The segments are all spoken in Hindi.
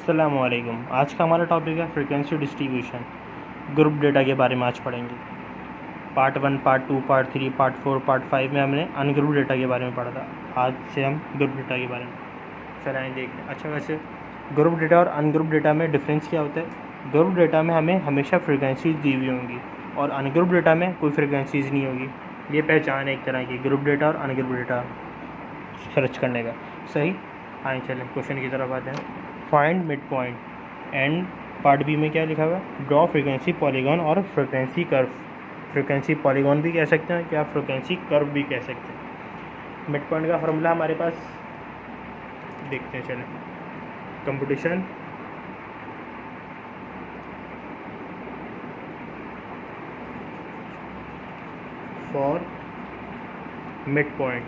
अस्सलामुअलैकुम। आज का हमारा टॉपिक है फ्रीक्वेंसी डिस्ट्रीब्यूशन। ग्रुप डेटा के बारे में आज पढ़ेंगे। Part 1, part 2, part 3, part 4, part 5 में हमने अनग्रुप डेटा के बारे में पढ़ा था। आज से हम ग्रुप डेटा के बारे में चलाएँ देखते हैं। अच्छा, वैसे ग्रुप डेटा और अनग्रुप डेटा में डिफरेंस क्या होता है? ग्रुप डेटा में हमें हमेशा फ्रीक्वेंसीज दी हुई होंगी और अनग्रुप डेटा में कोई फ्रीक्वेंसीज नहीं होगी। ये पहचान है एक तरह की ग्रुप डेटा और अनग्रुप डेटा सर्च करने का। सही, आए चलें क्वेश्चन की तरफ आते हैं। Find mid point and part B में क्या लिखा हुआ है? ड्रॉ फ्रीक्वेंसी पॉलीगॉन और फ्रीक्वेंसी कर्व। फ्रीक्वेंसी पॉलीगॉन भी कह सकते हैं, क्या फ्रीक्वेंसी कर्व भी कह सकते हैं। मिड पॉइंट का फार्मूला हमारे पास देखते हैं, चलें। Computation for mid point.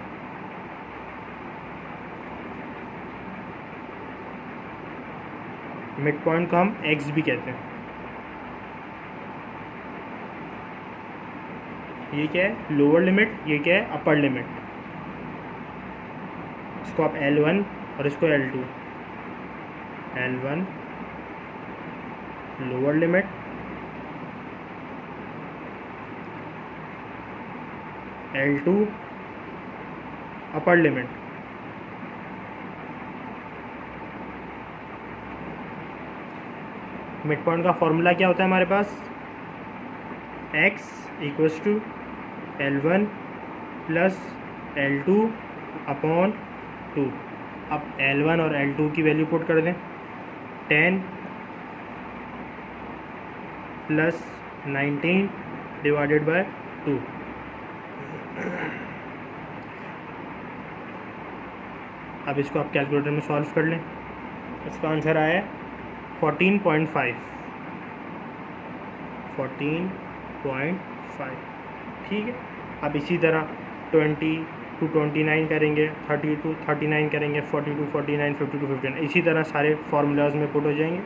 Mid point को हम एक्स भी कहते हैं। ये क्या है? Lower limit. ये क्या है? Upper limit. इसको आप L1 और इसको L2। L1 lower limit, L2 upper limit. Mid point का फॉर्मूला क्या होता है हमारे पास? x equals to L1 plus L2 upon 2। अब L1 और L2 की वैल्यू पुट कर दें। 10 प्लस 19 डिवाइडेड बाय 2। अब इसको आप कैलकुलेटर में सॉल्व कर लें। इसका आंसर आया 14.5। 14.5। ठीक है। अब इसी तरह 20 to 29 करेंगे, 30 to 39 करेंगे, 40 to 49, 50 to 59। इसी तरह सारे फार्मूलाज में पुट हो जाएंगे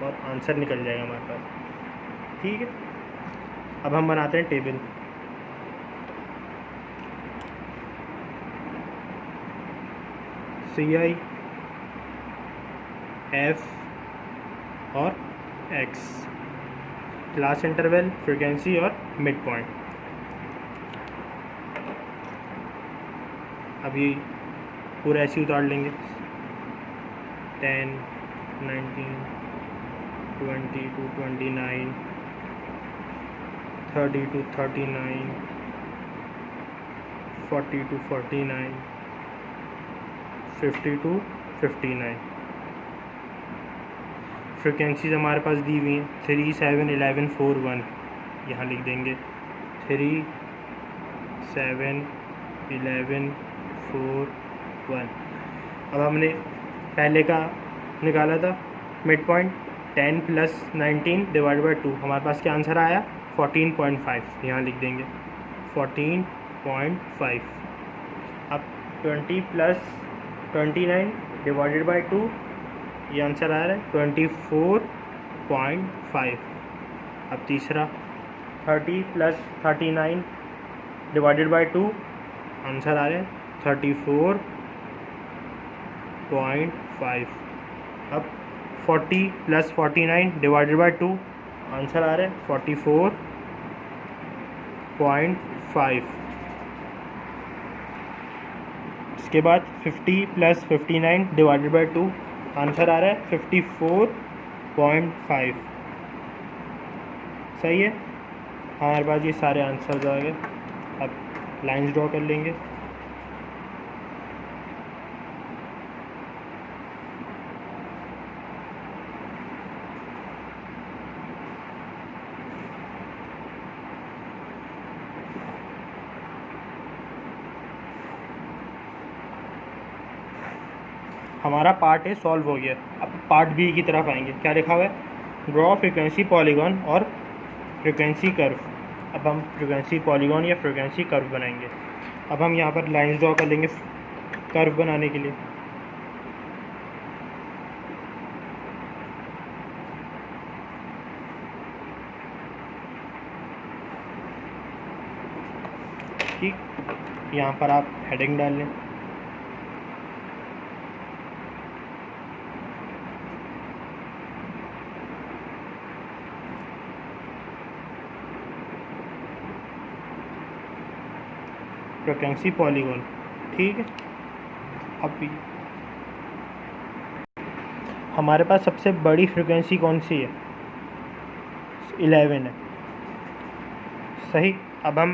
और आंसर निकल जाएगा हमारे पास। ठीक है। अब हम बनाते हैं टेबल। CI, F और X, क्लास इंटरवल, फ्रीक्वेंसी और मिड पॉइंट। अभी पूरा ऐसे ही उतार लेंगे। 10, 19, 20 to 29, 30 to 39, 40 to 49, 50 to 59। Frequencies हमारे पास दी हुई हैं 3, 7, 11, 4, 1। यहाँ लिख देंगे 3, 7, 11, 4, 1। अब हमने पहले का निकाला था mid point 10 plus 19 divide by 2। हमारे पास क्या आंसर आया? 14.5। यहाँ लिख देंगे 14.5। अब 20 प्लस 29 डिवाइडेड बाई 2, ये आंसर आ रहा है 24.5। अब तीसरा 30 प्लस 39 डिवाइडेड बाई 2, आंसर आ रहा है 34.5। अब 40 प्लस 49 डिवाइडेड बाई 2, आंसर आ रहा है 44.5। इसके बाद 50 प्लस 59 डिवाइडेड बाई 2, आंसर आ रहा है 54.5। सही है। हमारे पास ये सारे आंसर आ गए। अब लाइंस ड्रॉ कर लेंगे। हमारा पार्ट ए सॉल्व हो गया। अब पार्ट बी की तरफ आएंगे। क्या लिखा हुआ है? ड्रॉ फ्रीक्वेंसी पॉलीगॉन और फ्रीक्वेंसी कर्व। अब हम फ्रीक्वेंसी पॉलीगॉन या फ्रीक्वेंसी कर्व बनाएंगे। अब हम यहाँ पर लाइंस ड्रॉ कर लेंगे कर्व बनाने के लिए। ठीक, यहाँ पर आप हेडिंग डाल लें। फ्रीक्वेंसी पॉलीगॉन, ठीक है। अब हमारे पास सबसे बड़ी फ्रीक्वेंसी कौन सी है? 11 है, सही। अब हम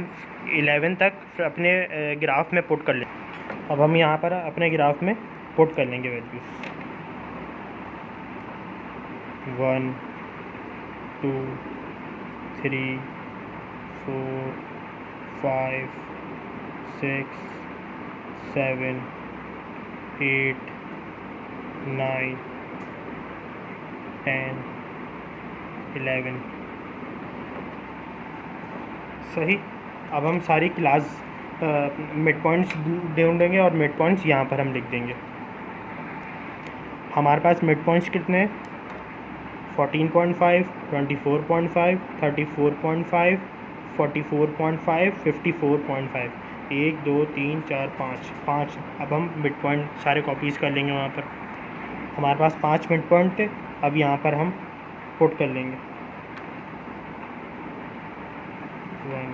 11 तक अपने ग्राफ में पुट कर लें। अब हम यहाँ पर अपने ग्राफ में पुट कर लेंगे वैल्यूज़ 1 2 3 4 5 6 7 8 9 10 11, सही। अब हम सारी क्लास मिड पॉइंट्स ढूंढेंगे और मिड पॉइंट्स यहाँ पर हम लिख देंगे। हमारे पास मिड पॉइंट्स कितने हैं? 14.5, 24.5, 34.5, 44.5, 54.5, 1 2 3 4 5। अब हम मिड पॉइंट सारे कॉपीज़ कर लेंगे वहाँ पर। हमारे पास 5 मिड पॉइंट थे, अब यहाँ पर हम पुट कर लेंगे 1।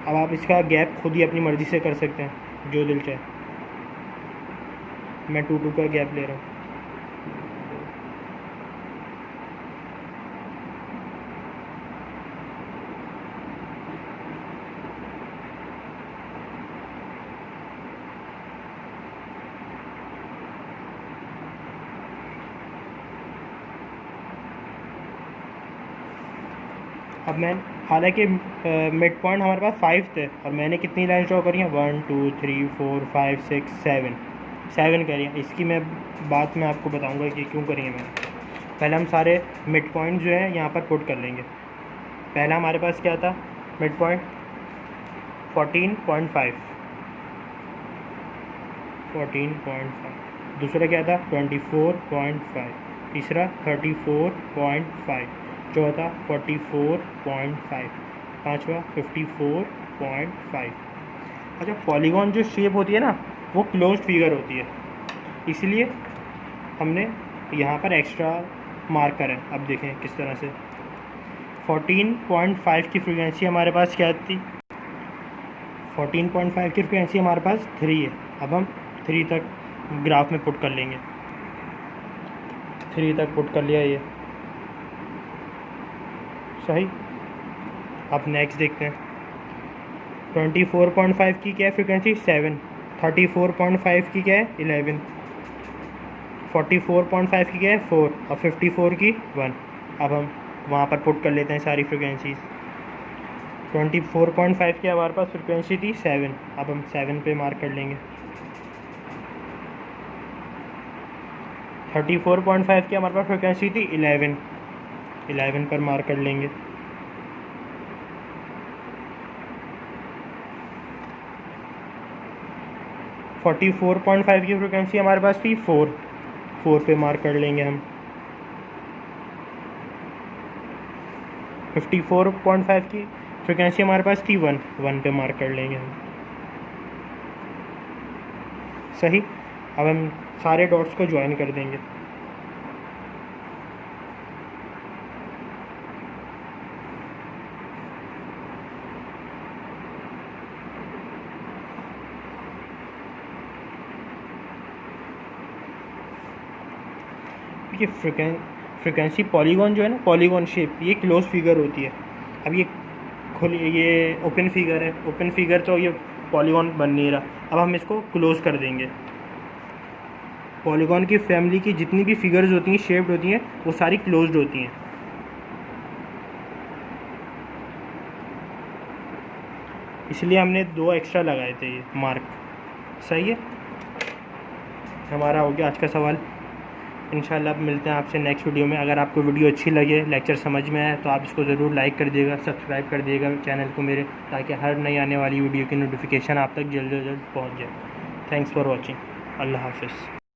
अब आप इसका गैप खुद ही अपनी मर्ज़ी से कर सकते हैं, जो दिल चाहे। मैं 2 2 का गैप ले रहा हूँ। अब मैं हालांकि मिड पॉइंट हमारे पास 5 थे और मैंने कितनी लाइन ड्रॉ करी हैं? 1 2 3 4 5 6 7 करी हैं। इसकी मैं बात मैं आपको बताऊंगा कि क्यों करी है मैंने। पहले हम सारे मिड पॉइंट जो है यहाँ पर पुट कर लेंगे। पहला हमारे पास क्या था? मिड पॉइंट 14.5, दूसरा क्या था? 24.5, तीसरा 34.5, चौथा 44.5, पाँचवा 54.5। अच्छा, पॉलीगॉन जो शेप होती है ना, वो क्लोज्ड फिगर होती है, इसलिए हमने यहाँ पर एक्स्ट्रा मार्क करें। अब देखें किस तरह से। 14.5 की फ्रीक्वेंसी हमारे पास क्या थी? 14.5 की फ्रीक्वेंसी हमारे पास 3 है। अब हम 3 तक ग्राफ में पुट कर लेंगे। 3 तक पुट कर लिया ये, सही। अब नेक्स्ट देखते हैं। 24.5 की क्या है फ्रीक्वेंसी? 7। 34.5 की क्या है? 11। 44.5 की क्या है? 4। और 54 की 1। अब हम वहाँ पर पुट कर लेते हैं सारी फ्रीक्वेंसीज। 24.5 की हमारे पास फ्रीक्वेंसी थी 7। अब हम 7 पे मार्क कर लेंगे। 34.5 की हमारे पास फ्रीक्वेंसी थी 11 पर मार्क कर लेंगे। 44.5 की फ्रीक्वेंसी हमारे पास थी 4 पे मार्क कर लेंगे हम। 54.5 की फ्रीक्वेंसी हमारे पास थी 1 पे मार्क कर लेंगे हम, सही। अब हम सारे डॉट्स को ज्वाइन कर देंगे। ये फ्रीक्वेंसी पॉलीगॉन जो है ना, पॉलीगॉन शेप, ये क्लोज फिगर होती है। अब ये ओपन फिगर है, ओपन फिगर तो ये पॉलीगॉन बन नहीं रहा। अब हम इसको क्लोज कर देंगे। पॉलीगॉन की फैमिली की जितनी भी फिगर्स होती हैं, शेप्ड होती हैं, वो सारी क्लोज्ड होती हैं। इसलिए हमने 2 एक्स्ट्रा लगाए थे ये मार्क, सही है। हमारा हो गया आज का सवाल। इंशाल्लाह अब मिलते हैं आपसे नेक्स्ट वीडियो में। अगर आपको वीडियो अच्छी लगे, लेक्चर समझ में आए, तो आप इसको ज़रूर लाइक कर दिएगा, सब्सक्राइब कर दिएगा चैनल को मेरे, ताकि हर नई आने वाली वीडियो की नोटिफिकेशन आप तक जल्द से जल्द पहुँच जाए। Thanks for watching. अल्लाह हाफिज़।